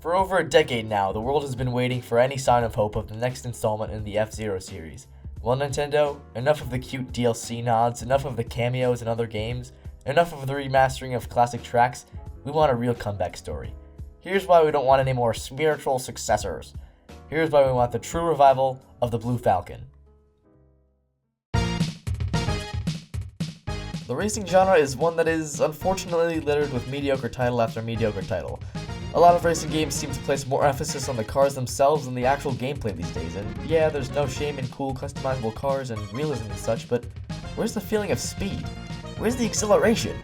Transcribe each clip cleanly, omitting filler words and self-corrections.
For over a decade now, the world has been waiting for any sign of hope of the next installment in the F-Zero series. Well, Nintendo, enough of the cute DLC nods, enough of the cameos in other games, enough of the remastering of classic tracks. We want a real comeback story. Here's why we don't want any more spiritual successors. Here's why we want the true revival of the Blue Falcon. The racing genre is one that is unfortunately littered with mediocre title after mediocre title. A lot of racing games seem to place more emphasis on the cars themselves than the actual gameplay these days, and yeah, there's no shame in cool customizable cars and realism and such, but where's the feeling of speed? Where's the exhilaration?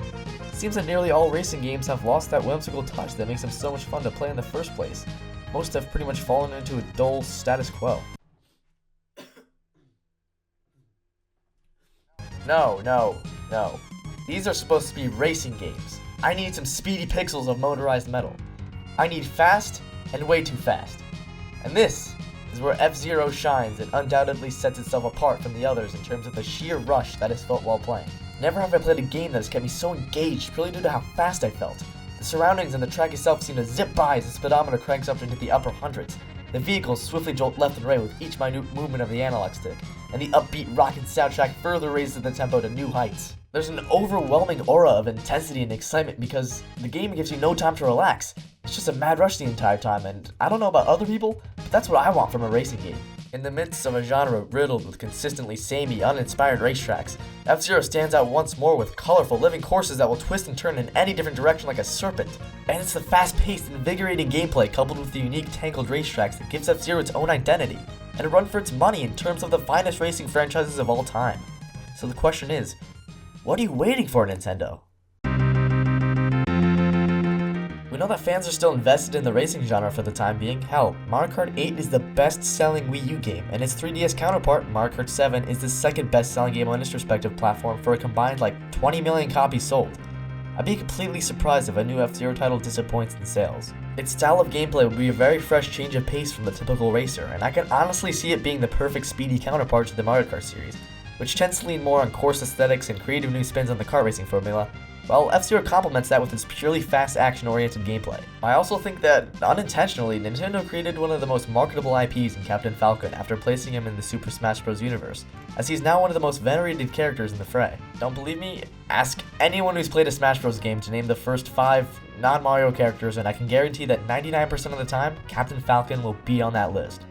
It seems that nearly all racing games have lost that whimsical touch that makes them so much fun to play in the first place. Most have pretty much fallen into a dull status quo. No. These are supposed to be racing games. I need some speedy pixels of motorized metal. I need fast and way too fast. And this is where F-Zero shines and undoubtedly sets itself apart from the others in terms of the sheer rush that is felt while playing. Never have I played a game that has kept me so engaged purely due to how fast I felt. The surroundings and the track itself seem to zip by as the speedometer cranks up into the upper hundreds. The vehicles swiftly jolt left and right with each minute movement of the analog stick, and the upbeat rockin' soundtrack further raises the tempo to new heights. There's an overwhelming aura of intensity and excitement because the game gives you no time to relax. It's just a mad rush the entire time, and I don't know about other people, but that's what I want from a racing game. In the midst of a genre riddled with consistently samey, uninspired racetracks, F-Zero stands out once more with colorful, living courses that will twist and turn in any different direction like a serpent. And it's the fast-paced, invigorating gameplay coupled with the unique, tangled racetracks that gives F-Zero its own identity, and a run for its money in terms of the finest racing franchises of all time. So the question is, what are you waiting for, Nintendo? We know that fans are still invested in the racing genre for the time being. Hell, Mario Kart 8 is the best-selling Wii U game, and its 3DS counterpart, Mario Kart 7, is the second best-selling game on its respective platform for a combined 20 million copies sold. I'd be completely surprised if a new F-Zero title disappoints in sales. Its style of gameplay would be a very fresh change of pace from the typical racer, and I can honestly see it being the perfect speedy counterpart to the Mario Kart series, which tends to lean more on course aesthetics and creative new spins on the kart racing formula, while F-Zero complements that with its purely fast action-oriented gameplay. I also think that, unintentionally, Nintendo created one of the most marketable IPs in Captain Falcon after placing him in the Super Smash Bros. Universe, as he's now one of the most venerated characters in the fray. Don't believe me? Ask anyone who's played a Smash Bros. Game to name the first 5 non-Mario characters, and I can guarantee that 99% of the time, Captain Falcon will be on that list.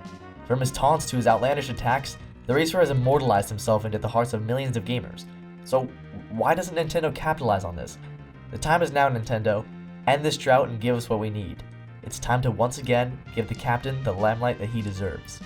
From his taunts to his outlandish attacks, the racer has immortalized himself into the hearts of millions of gamers. So why doesn't Nintendo capitalize on this? The time is now, Nintendo. End this drought and give us what we need. It's time to once again give the captain the limelight that he deserves.